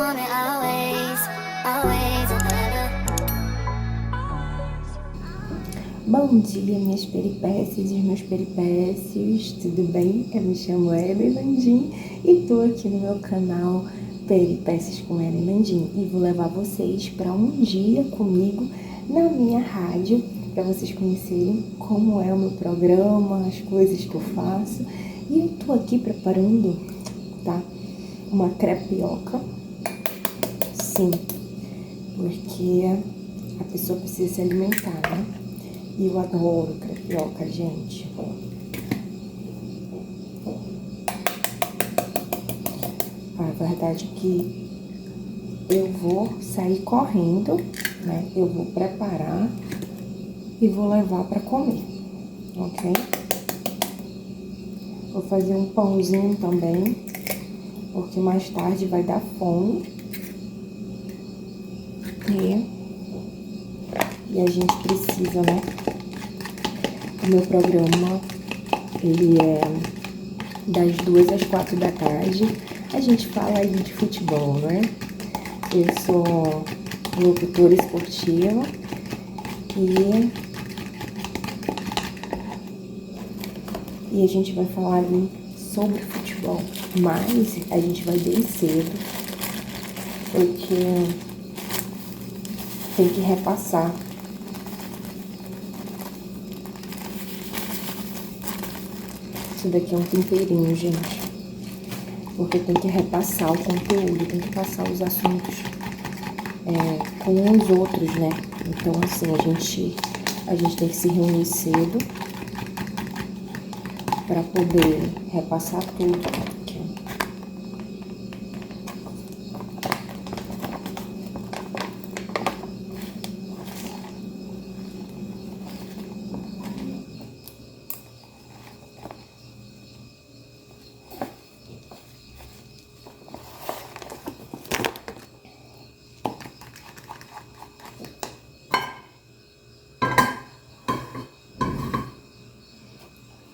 want it always, always and ever. Bom dia, minhas peripécias e meus peripécios, tudo bem? Eu me chamo Ellen Landim e tô aqui no meu canal Peripécias com Ellen Landim e vou levar vocês para um dia comigo na minha rádio, para vocês conhecerem como é o meu programa, as coisas que eu faço. E eu tô aqui preparando, tá? Uma crepioca, sim, porque a pessoa precisa se alimentar, né? E eu adoro crepioca, gente. A verdade é que eu vou sair correndo, né? Eu vou preparar e vou levar para comer, ok? Vou fazer um pãozinho também, porque mais tarde vai dar fome. E a gente precisa, né? O meu programa, ele é das 2 às 4 da tarde. A gente fala aí de futebol, né? Eu sou locutora esportiva e a gente vai falar ali sobre futebol. Mas a gente vai bem cedo, porque tem que repassar. Isso daqui é um temperinho, gente. Porque tem que repassar o conteúdo, tem que passar os assuntos com os outros, né? Então, assim, a gente tem que se reunir cedo para poder repassar tudo. Aqui,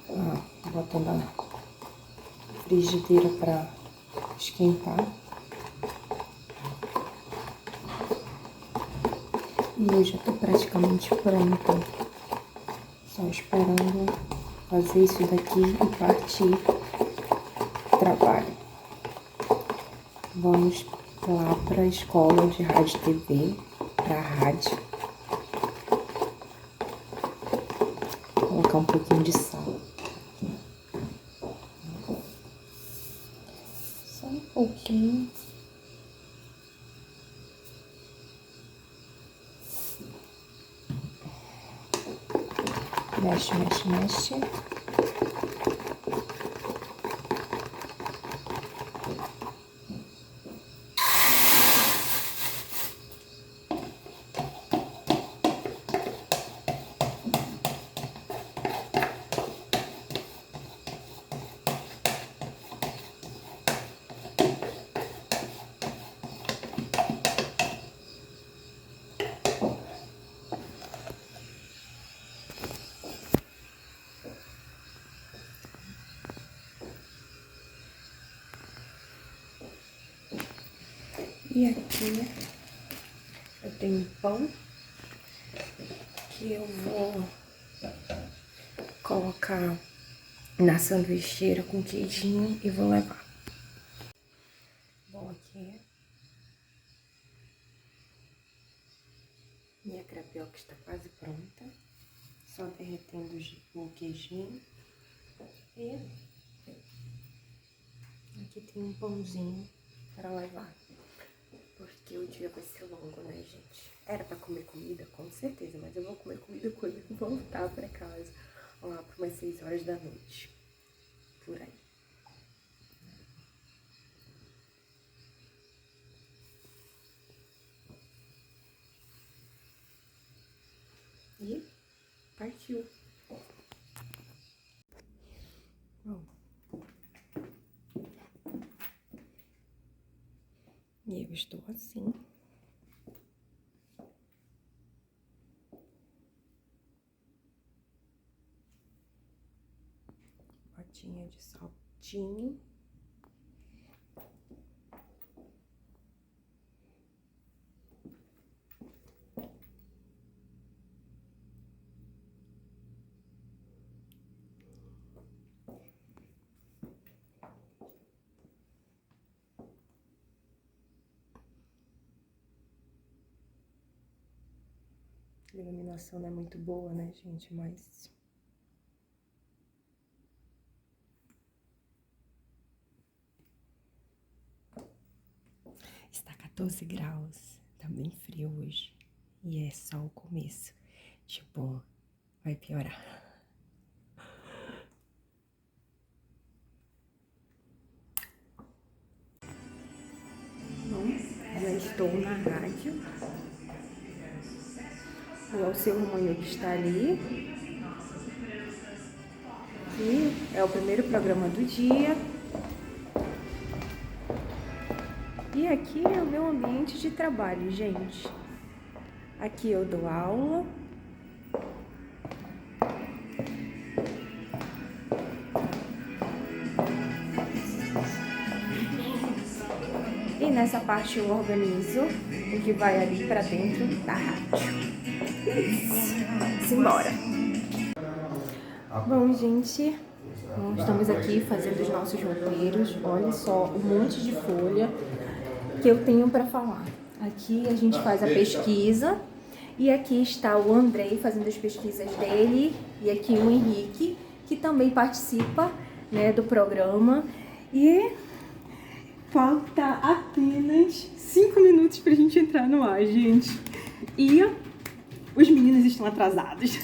ó. Botando a frigideira para esquentar. E eu já tô praticamente pronta. Só esperando fazer isso daqui e partir pro trabalho. Vamos lá para a escola de rádio e TV, para a rádio. Vou colocar um pouquinho de sal. Só um pouquinho. Mexe, mexe, mexe. E aqui eu tenho pão que eu vou colocar na sanduicheira com queijinho e vou levar. Bom, aqui minha crepioca está quase pronta, só derretendo o queijinho. E aqui tem um pãozinho para levar. Porque o dia vai ser longo, né, gente? Era pra comer comida, com certeza, mas eu vou comer comida quando eu voltar pra casa. Lá por umas 6 horas da noite. Por aí. E partiu. Bom. E eu estou assim. Botinha de saltinho. A iluminação não é muito boa, né, gente? Mas... está 14 graus. Tá bem frio hoje. E é só o começo. Tipo, vai piorar. Bom, já estou na rádio. O Alceu Romanho que está ali. E é o primeiro programa do dia. E aqui é o meu ambiente de trabalho, gente. Aqui eu dou aula. E nessa parte eu organizo o que vai ali pra dentro da rádio. Simbora! Bom, gente, nós estamos aqui fazendo os nossos roteiros. Olha só o monte de folha que eu tenho para falar. Aqui a gente faz a pesquisa e aqui está o Andrei fazendo as pesquisas dele e aqui o Henrique, que também participa, né, do programa. E falta apenas 5 minutos pra gente entrar no ar, gente. E os meninos estão atrasados.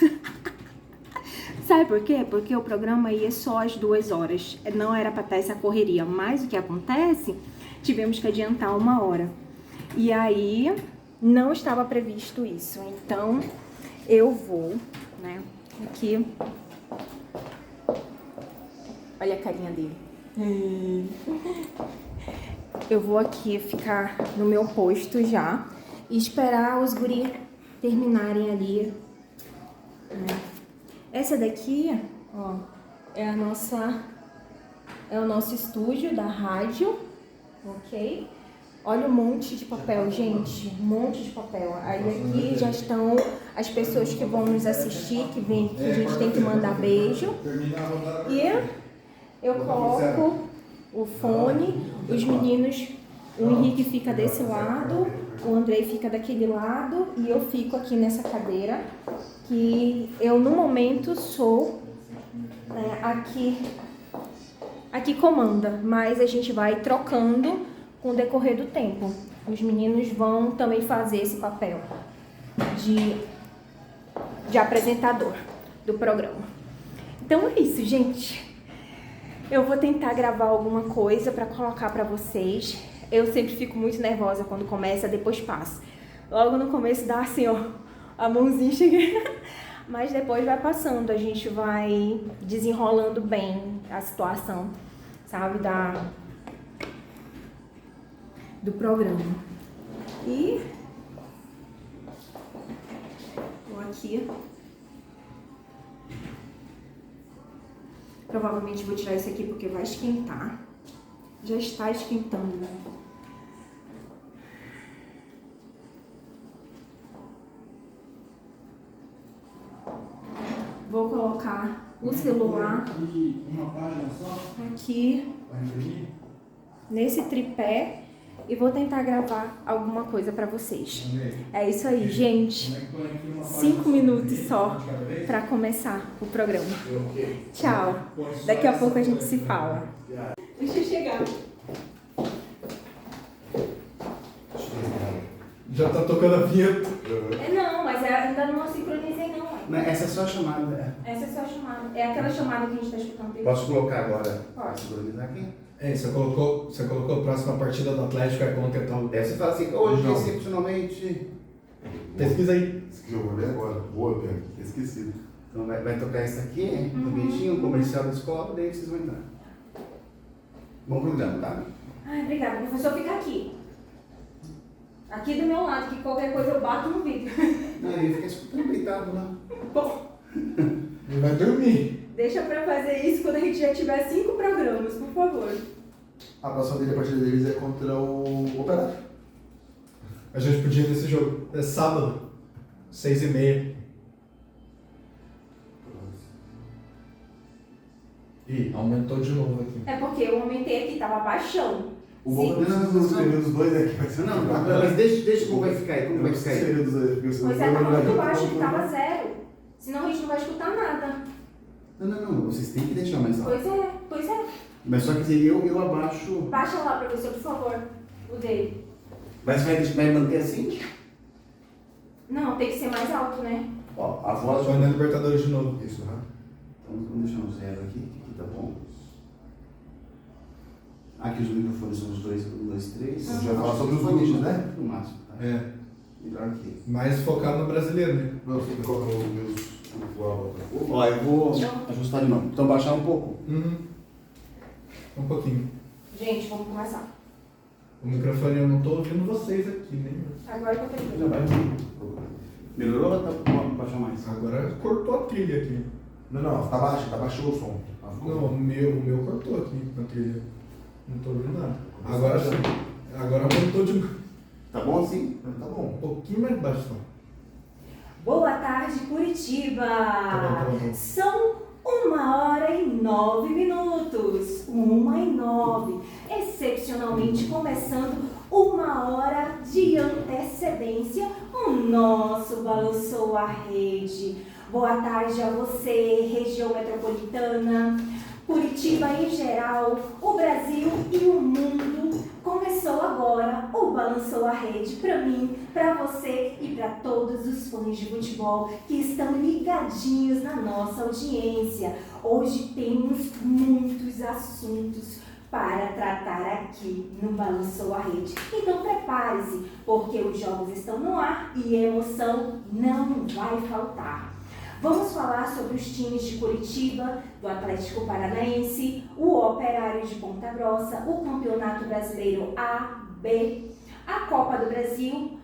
Sabe por quê? Porque o programa ia só às 2 horas. Não era pra estar essa correria. Mas o que acontece? Tivemos que adiantar 1 hora. E aí, não estava previsto isso. Então, eu vou, né? Aqui. Olha a carinha dele. Eu vou aqui ficar no meu posto já e esperar os guri terminarem ali, né? Essa daqui, ó, é o nosso estúdio da rádio, ok? Olha um monte de papel, gente, um monte de papel. Aí aqui já estão as pessoas que vão nos assistir, que a gente tem que mandar beijo. E eu coloco o fone, os meninos, o Henrique fica desse lado, o Andrei fica daquele lado e eu fico aqui nessa cadeira, que eu no momento sou aqui comanda, mas a gente vai trocando com o decorrer do tempo. Os meninos vão também fazer esse papel de apresentador do programa. Então é isso, gente. Eu vou tentar gravar alguma coisa para colocar para vocês. Eu sempre fico muito nervosa quando começa, depois passa. Logo no começo dá assim, ó, a mãozinha chega. Mas depois vai passando, a gente vai desenrolando bem a situação, sabe, do programa. E tô aqui. Provavelmente vou tirar isso aqui porque vai esquentar. Já está esquentando, né? Vou colocar o celular aqui nesse tripé e vou tentar gravar alguma coisa pra vocês. É isso aí, gente. 5 minutos só pra começar o programa. Tchau. Daqui a pouco a gente se fala. Deixa eu chegar. Já tá tocando a vinheta. Não, mas ainda não sincronizei não. Essa é só a chamada, Essa é só a chamada. É aquela chamada que a gente tá escutando. Posso colocar agora? Pode. Sincronizar aqui? Você colocou a próxima partida do Atlético, é contra tal. Daí você fala assim, hoje, Não. excepcionalmente... Pesquisa aí. Eu vou ver agora. Boa, Pedro. Esqueci. Então vai tocar isso aqui, no beijinho, o comercial da escola, daí vocês vão entrar. Bom programa, tá? Ai, obrigada. O professor fica aqui. Aqui do meu lado, que qualquer coisa eu bato no vidro. Não, ele fica escutando deitado lá. Bom, Ele vai dormir. deixa pra fazer isso quando a gente já tiver 5 programas, por favor. A próxima dele, a partida deles é contra o Operário. A gente podia ir nesse jogo. É sábado, 6h30. Ih, aumentou de novo aqui. É porque eu aumentei aqui, tava baixão. O bom Sim. dos períodos dois é que vai ser. Não, mas deixa como vai ficar aí. Como vai ficar aí? Períodos dois, porque Pois é, tá muito baixo, que tava 0. Senão a gente não vai escutar nada. Não, vocês têm que deixar mais alto. Pois é. Mas só que assim, eu abaixo. Baixa lá, professor, por favor. O dele. Mas vai manter assim? Não, tem que ser mais alto, né? Ó, a voz. Foi na Libertadores de novo. Isso, né? Então vamos deixar um zero aqui, que tá bom. Aqui os microfones são os dois, 1, 2, 3. A gente vai falar sobre os grupos, né? No máximo, tá? É. Melhor aqui. Mais focado no brasileiro, né? Não, você coloca os meus. Ó, eu vou ajustar de novo. Então baixar um pouco. Uhum. Um pouquinho. Gente, vamos começar. O microfone eu não tô ouvindo vocês aqui, nem eu. Agora que eu peguei. Já vai. Melhorou ou tá bom baixar mais? Agora cortou a trilha aqui. Não, tá baixo o som. Não, o meu cortou aqui na trilha. Não tô ouvindo nada. Agora sim. Agora aumentou de Tá bom assim? Tá bom. um pouquinho mais baixo só. Boa tarde, Curitiba! Tá bom. São 1h09. 1h09. Excepcionalmente começando 1 hora de antecedência o nosso Balançou a Rede. Boa tarde a você, região metropolitana, Curitiba em geral, o Brasil e o mundo. Começou agora o Balançou a Rede para mim, para você e para todos os fãs de futebol que estão ligadinhos na nossa audiência. Hoje temos muitos assuntos para tratar aqui no Balançou a Rede. Então prepare-se, porque os jogos estão no ar e emoção não vai faltar. Vamos falar sobre os times de Curitiba, do Atlético Paranaense, o Operário de Ponta Grossa, o Campeonato Brasileiro A, B, a Copa do Brasil,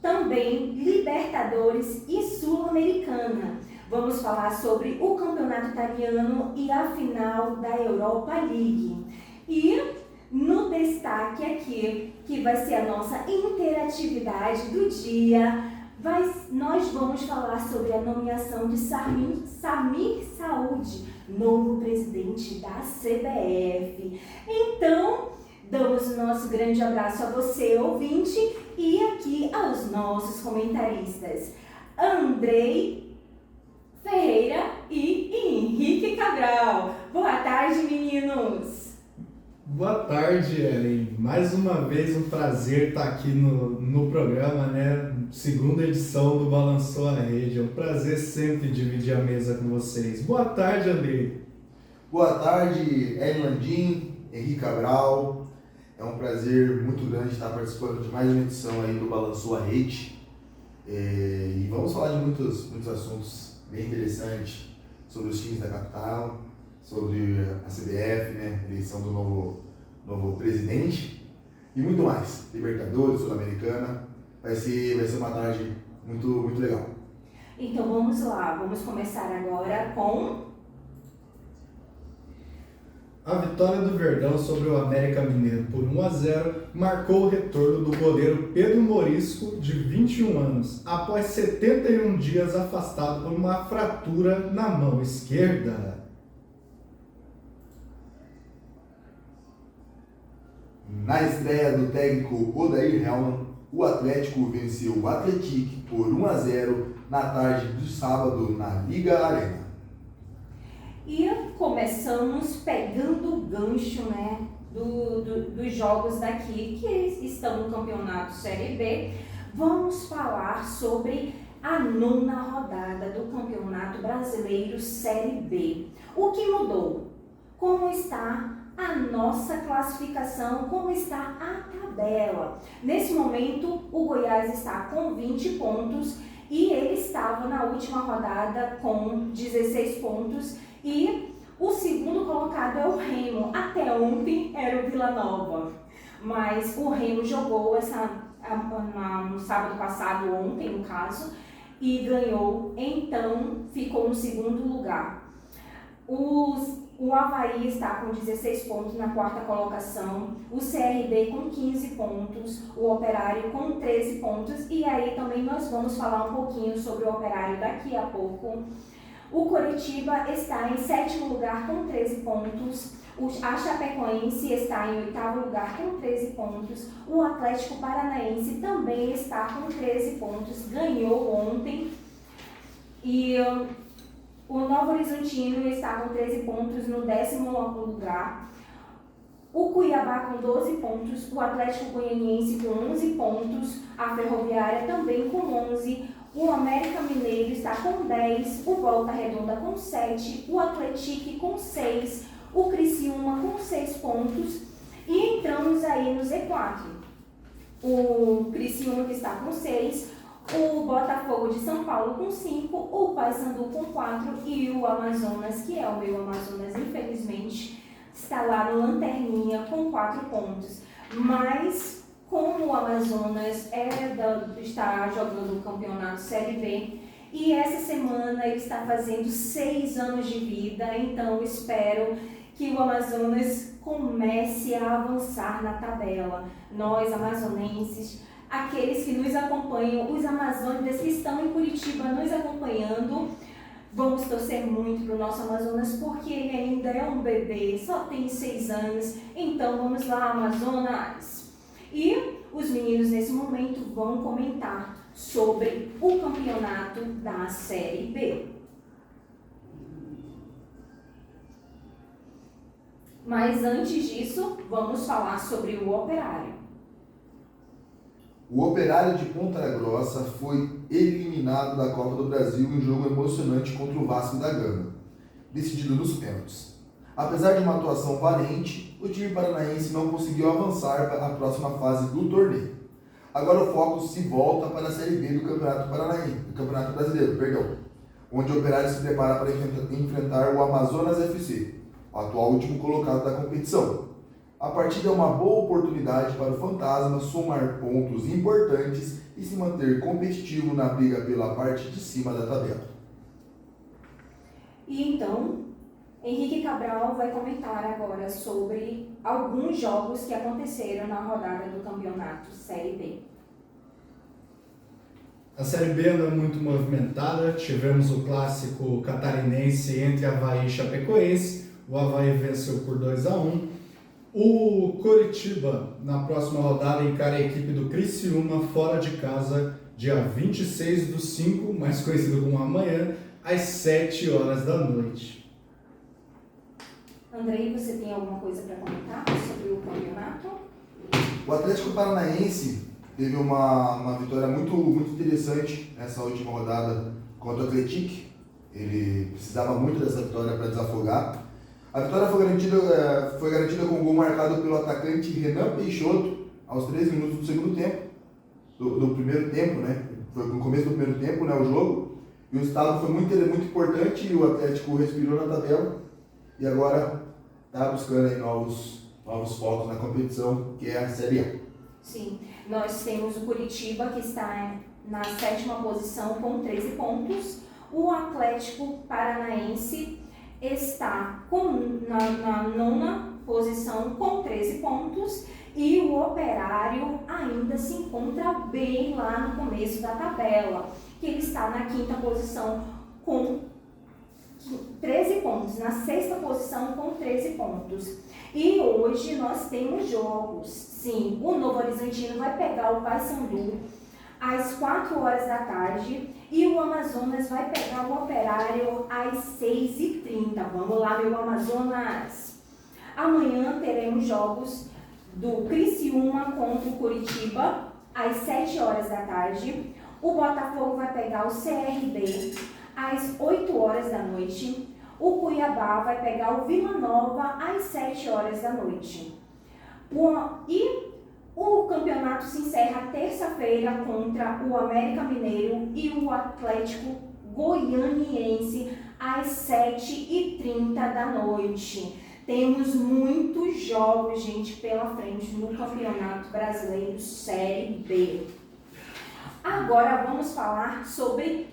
também Libertadores e Sul-Americana. Vamos falar sobre o Campeonato Italiano e a final da Europa League. E no destaque aqui, que vai ser a nossa interatividade do dia, nós vamos falar sobre a nomeação de Samir Saúde, novo presidente da CBF. Então, damos o nosso grande abraço a você, ouvinte, e aqui aos nossos comentaristas, Andrei Ferreira e Henrique Cabral. Boa tarde, meninos! Boa tarde, Ellen. Mais uma vez um prazer estar aqui no programa, né? Segunda edição do Balançou a Rede. É um prazer sempre dividir a mesa com vocês. Boa tarde, Andrei. Boa tarde, Ellen Landim, Henrique Cabral. É um prazer muito grande estar participando de mais uma edição aí do Balançou a Rede. E vamos falar de muitos assuntos bem interessantes sobre os times da capital, sobre a CBF, né, eleição do novo presidente e muito mais. Libertadores, Sul-Americana, vai ser uma tarde muito legal. Então vamos lá, vamos começar agora com A vitória do Verdão sobre o América Mineiro por 1-0 marcou o retorno do goleiro Pedro Morisco, de 21 anos, após 71 dias afastado por uma fratura na mão esquerda. Na estreia do técnico Odair Hellmann, o Atlético venceu o Atlético por 1-0 na tarde do sábado na Liga Arena. E começamos pegando o gancho, né, dos jogos daqui que estão no Campeonato Série B. Vamos falar sobre a 9ª rodada do Campeonato Brasileiro Série B. O que mudou? Como está a nossa classificação, como está a tabela? Nesse momento, o Goiás está com 20 pontos e ele estava na última rodada com 16 pontos. E o segundo colocado é o Remo. Até ontem era o Vila Nova, mas o Remo jogou no sábado passado, ontem no caso, e ganhou, então ficou no segundo lugar. O Avaí está com 16 pontos na 4ª colocação, o CRB com 15 pontos, o Operário com 13 pontos, e aí também nós vamos falar um pouquinho sobre o Operário daqui a pouco. O Coritiba está em 7º lugar com 13 pontos. A Chapecoense está em 8º lugar com 13 pontos. O Atlético Paranaense também está com 13 pontos, ganhou ontem. E o Novo Horizontino está com 13 pontos no 10º lugar. O Cuiabá com 12 pontos, o Atlético Goianiense com 11 pontos, a Ferroviária também com 11, o América Mineiro está com 10, o Volta Redonda com 7, o Atlético com 6, o Criciúma com 6 pontos e entramos aí no Z4. O Criciúma que está com 6, o Botafogo de São Paulo com 5, o Paysandu com 4 e o Amazonas, que é o meu Amazonas, infelizmente, está lá no Lanterninha com 4 pontos. Mas, como o Amazonas está jogando o campeonato Série B, e essa semana ele está fazendo 6 anos de vida, então espero que o Amazonas comece a avançar na tabela. Nós, amazonenses, aqueles que nos acompanham, os amazônicos que estão em Curitiba nos acompanhando, vamos torcer muito para o nosso Amazonas, porque ele ainda é um bebê, só tem 6 anos. Então vamos lá, Amazonas! E os meninos nesse momento vão comentar sobre o campeonato da Série B. Mas antes disso, vamos falar sobre o Operário. O Operário de Ponta Grossa foi eliminado da Copa do Brasil em um jogo emocionante contra o Vasco da Gama, decidido nos pênaltis. Apesar de uma atuação valente, o time paranaense não conseguiu avançar para a próxima fase do torneio. Agora o foco se volta para a Série B do Campeonato Brasileiro, onde o Operário se prepara para enfrentar o Amazonas FC, o atual último colocado da competição. A partida é uma boa oportunidade para o Fantasma somar pontos importantes e se manter competitivo na briga pela parte de cima da tabela. E então, Henrique Cabral vai comentar agora sobre alguns jogos que aconteceram na rodada do campeonato Série B. A Série B anda muito movimentada, tivemos o clássico catarinense entre Avaí e Chapecoense, o Avaí venceu por 2-1. O Coritiba, na próxima rodada, encara a equipe do Criciúma fora de casa, dia 26/5, mais conhecido como amanhã, às 7 horas da noite. Andrei, você tem alguma coisa para comentar sobre o campeonato? O Atlético Paranaense teve uma vitória muito interessante nessa última rodada contra o Atlético. Ele precisava muito dessa vitória para desafogar. A vitória foi garantida com um gol marcado pelo atacante Renan Peixoto aos 13 minutos do segundo tempo, do primeiro tempo, né? Foi no começo do primeiro tempo, né, o jogo. E o resultado foi muito importante e o Atlético respirou na tabela e agora está buscando aí novos focos na competição, que é a Série A. Sim, nós temos o Curitiba, que está na 7ª posição com 13 pontos. O Atlético Paranaense está na 9ª posição com 13 pontos e o Operário ainda se encontra bem lá no começo da tabela, que ele está na 5ª posição com 13 pontos, na 6ª posição com 13 pontos. E hoje nós temos jogos. Sim, o Novo Horizontino vai pegar o Paysandu às 4 horas da tarde e o Amazonas vai pegar o Operário às 6h30. Vamos lá, meu Amazonas! Amanhã teremos jogos do Criciúma contra o Curitiba às 7 horas da tarde. O Botafogo vai pegar o CRB às 8 horas da noite. O Cuiabá vai pegar o Vila Nova às 7 horas da noite. O campeonato se encerra terça-feira contra o América Mineiro e o Atlético Goianiense às 7h30 da noite. Temos muitos jogos, gente, pela frente no Campeonato Brasileiro Série B. Agora vamos falar sobre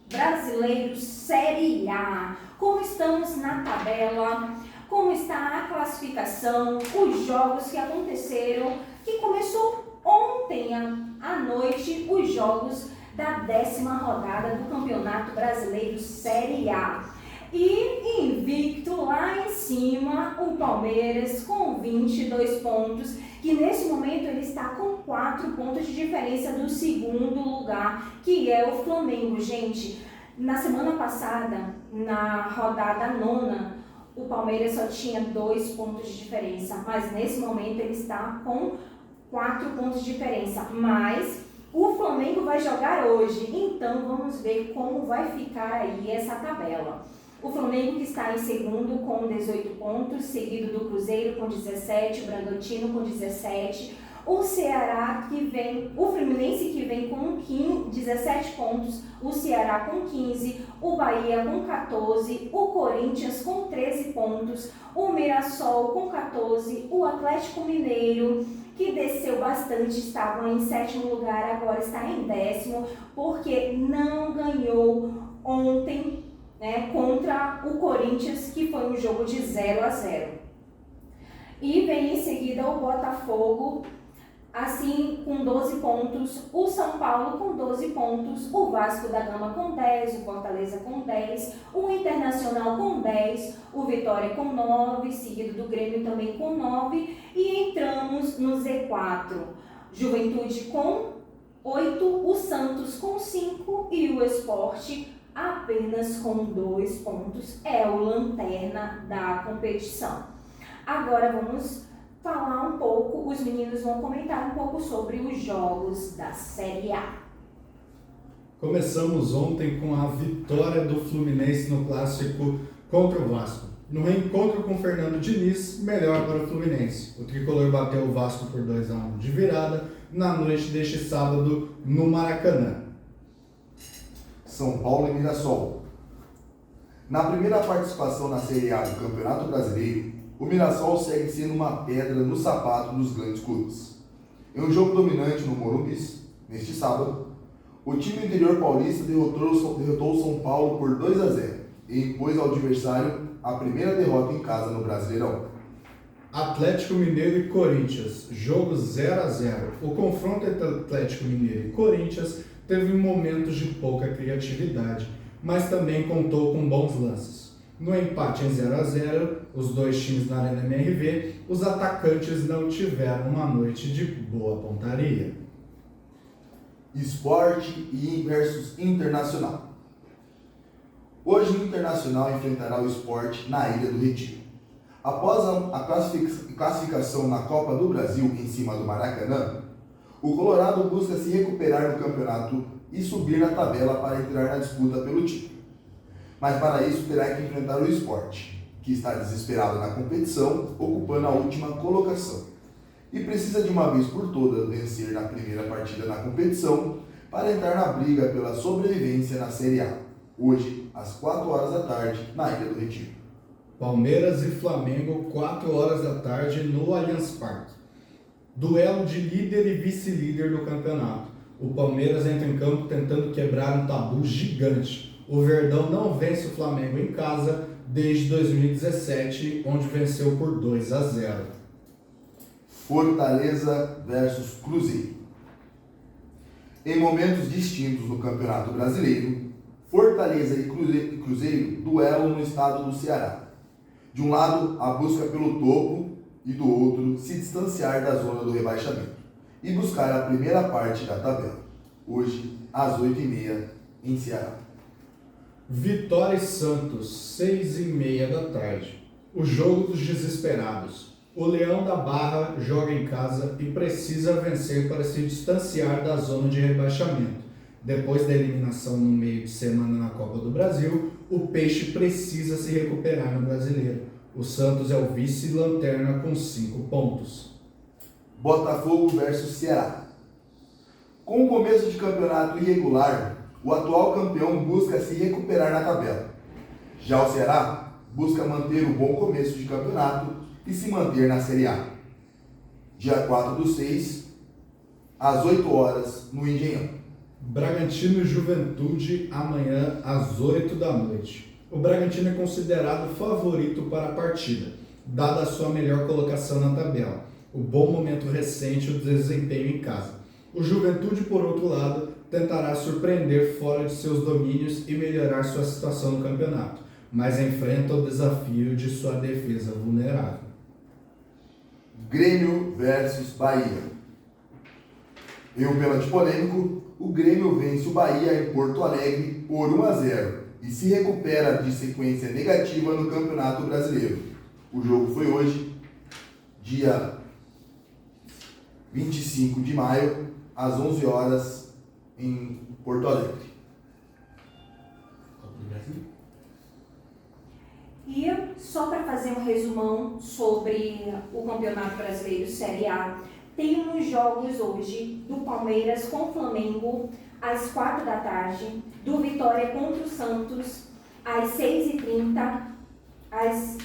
Brasileiro Série A. Como estamos na tabela, como está a classificação, os jogos que aconteceram, que começou ontem à noite, os jogos da 10ª rodada do Campeonato Brasileiro Série A. E invicto lá em cima, o Palmeiras com 22 pontos, que nesse momento ele está com 4 pontos de diferença do segundo lugar, que é o Flamengo. Gente, na semana passada, na rodada 9ª, o Palmeiras só tinha 2 pontos de diferença, mas nesse momento ele está com 4 pontos de diferença, mas o Flamengo vai jogar hoje, então vamos ver como vai ficar aí essa tabela. O Flamengo que está em segundo com 18 pontos, seguido do Cruzeiro com 17, o Bragantino com 17, o Ceará que vem, o Fluminense que vem com 17 pontos, o Ceará com 15, o Bahia com 14, o Corinthians com 13 pontos, o Mirassol com 14, o Atlético Mineiro, que desceu bastante, estava em 7º lugar, agora está em 10º, porque não ganhou ontem, né, contra o Corinthians, que foi um jogo de 0-0. E vem em seguida o Botafogo, assim com 12 pontos, o São Paulo com 12 pontos, o Vasco da Gama com 10, o Fortaleza com 10, o Internacional com 10, o Vitória com 9, seguido do Grêmio também com 9, e entramos no Z4. Juventude com 8, o Santos com 5 e o Sport apenas com 2 pontos, é o lanterna da competição. Agora vamos falar um pouco, os meninos vão comentar um pouco sobre os jogos da Série A. Começamos ontem com a vitória do Fluminense no clássico contra o Vasco. No reencontro com Fernando Diniz, melhor para o Fluminense. O tricolor bateu o Vasco por 2-1 de virada na noite deste sábado no Maracanã. São Paulo e Mirassol. Na primeira participação na Série A do Campeonato Brasileiro, o Mirassol segue sendo uma pedra no sapato dos grandes clubes. Em um jogo dominante no Morumbi, neste sábado, o time interior paulista derrotou o São Paulo por 2-0 e impôs ao adversário a primeira derrota em casa no Brasileirão. Atlético Mineiro e Corinthians, jogo 0-0. O confronto entre Atlético Mineiro e Corinthians teve momentos de pouca criatividade, mas também contou com bons lances. No empate em 0-0, os dois times na Arena MRV, os atacantes não tiveram uma noite de boa pontaria. Sport versus Internacional. Hoje o Internacional enfrentará o Sport na Ilha do Retiro. Após a classificação na Copa do Brasil em cima do Maracanã, o Colorado busca se recuperar no campeonato e subir na tabela para entrar na disputa pelo título. Mas para isso terá que enfrentar o Sport, que está desesperado na competição, ocupando a última colocação. E precisa de uma vez por todas vencer na primeira partida na competição para entrar na briga pela sobrevivência na Série A, hoje às 4 horas da tarde, na Ilha do Retiro. Palmeiras e Flamengo, 4 horas da tarde no Allianz Parque. Duelo de líder e vice-líder do campeonato. O Palmeiras entra em campo tentando quebrar um tabu gigante. O Verdão não vence o Flamengo em casa desde 2017, onde venceu por 2-0. Fortaleza versus Cruzeiro. Em momentos distintos no Campeonato Brasileiro, Fortaleza e Cruzeiro duelam no estado do Ceará. De um lado, a busca pelo topo e do outro, se distanciar da zona do rebaixamento e buscar a primeira parte da tabela. Hoje, às 8h30, em Ceará. Vitória e Santos, 6h30 da tarde. O jogo dos desesperados. O Leão da Barra joga em casa e precisa vencer para se distanciar da zona de rebaixamento. Depois da eliminação no meio de semana na Copa do Brasil, o Peixe precisa se recuperar no Brasileiro. O Santos é o vice-lanterna com 5 pontos. Botafogo versus Ceará. Com o começo de campeonato irregular, o atual campeão busca se recuperar na tabela. Já o Ceará busca manter o bom começo de campeonato e se manter na Série A. Dia 4/6, às 8 horas, no Engenhão. Bragantino e Juventude, amanhã às 8 da noite. O Bragantino é considerado favorito para a partida, dada a sua melhor colocação na tabela, o bom momento recente e o desempenho em casa. O Juventude, por outro lado, tentará surpreender fora de seus domínios e melhorar sua situação no campeonato. mas enfrenta o desafio de sua defesa vulnerável. Grêmio versus Bahia. Em um pênalti polêmico, o Grêmio vence o Bahia em Porto Alegre por 1-0 e se recupera de sequência negativa no Campeonato Brasileiro. O jogo foi hoje, dia 25 de maio, às 11 horas, em Porto Alegre. E só para fazer um resumão sobre o Campeonato Brasileiro Série A, temos jogos hoje do Palmeiras com o Flamengo às 4 da tarde, do Vitória contra o Santos às 6h30, às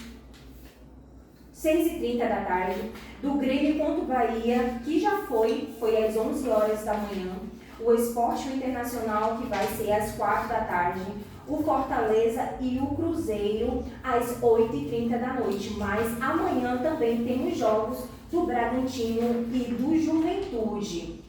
6h30 da tarde, do Grêmio contra o Bahia, que já foi às 11 horas da manhã, o Sport Internacional, que vai ser às 4 da tarde, o Fortaleza e o Cruzeiro às 8h30 da noite. Mas amanhã também tem os jogos do Bragantino e do Juventude.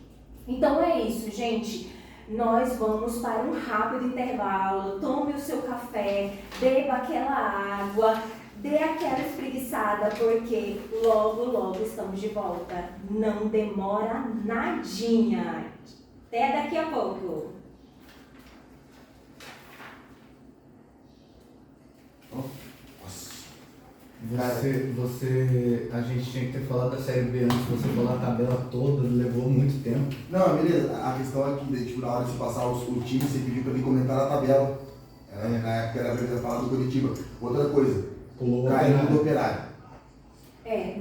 Então é isso, gente. Nós vamos para um rápido intervalo. Tome o seu café, beba aquela água, dê aquela espreguiçada, porque logo estamos de volta. Não demora nadinha. Até daqui a pouco. A gente tinha que ter falado da Série B antes, você falou a tabela toda, levou muito tempo. Não, beleza. A questão é que, tipo, na hora de passar o time, você pediu pra mim comentar a tabela. Na época era pra eu falar do Curitiba. Outra coisa, o carimbo do Operário.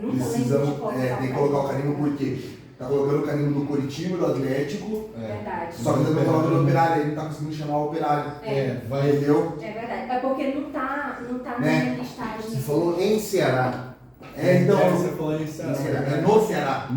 Nunca Precisamos, lembro de tem que colocar o carimbo porque tá colocando o carimbo do Curitiba, do Atlético. Verdade. Só que também falando do Operário, ele não tá conseguindo chamar o Operário. Entendeu? É verdade. É porque não tá na Né? minha listagem. Você falou em Ceará. Então. Você falou em Ceará. É no Ceará.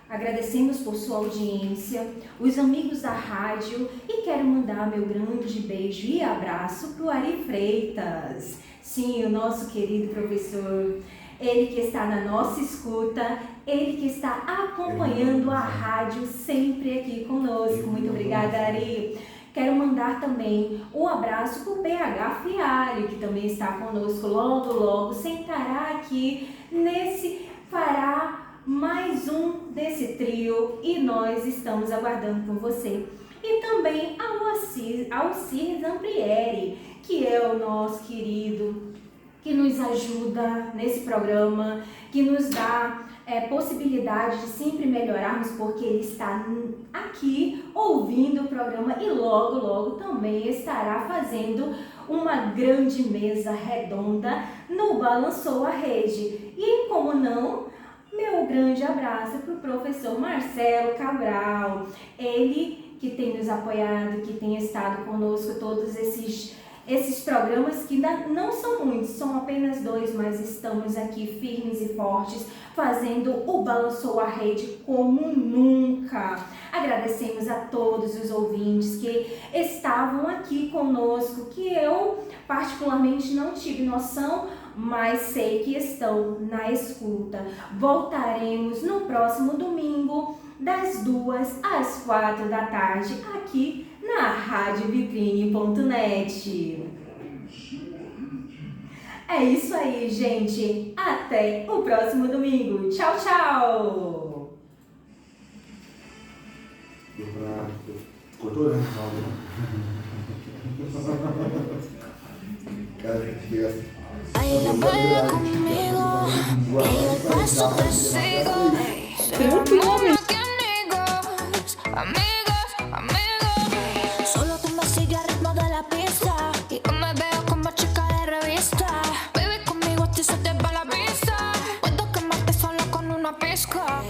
Agradecemos por sua audiência, os amigos da rádio, e quero mandar meu grande beijo e abraço para o Ari Freitas. Sim, o nosso querido professor, ele que está na nossa escuta, ele que está acompanhando a rádio sempre aqui conosco. Muito obrigada, Ari. Quero mandar também um abraço para o PH Fialho, que também está conosco. Logo sentará aqui fará mais um desse trio e nós estamos aguardando por você. E também ao Alcir Zamprieri, que é o nosso querido, que nos ajuda nesse programa, que nos dá possibilidade de sempre melhorarmos, porque ele está aqui ouvindo o programa e logo também estará fazendo uma grande mesa redonda no Balançou a Rede. E como não, meu grande abraço para o professor Marcelo Cabral, ele que tem nos apoiado, que tem estado conosco todos esses programas, que ainda não são muitos, são apenas 2, mas estamos aqui firmes e fortes, fazendo o Balançou a Rede como nunca. Agradecemos a todos os ouvintes que estavam aqui conosco, que eu particularmente não tive noção, mas sei que estão na escuta. Voltaremos no próximo domingo, das 2 às 4 da tarde, aqui na radiovitrine.net. É isso aí, gente. Até o próximo domingo. Tchau, tchau! Cortou, né? Ella baila conmigo, ella el paso te sigo. Amigos. Solo tú me sigues al ritmo de la pista y yo me veo como chica de revista. Baby, conmigo a ti se te va la vista. Puedo quemarte solo con una pizca.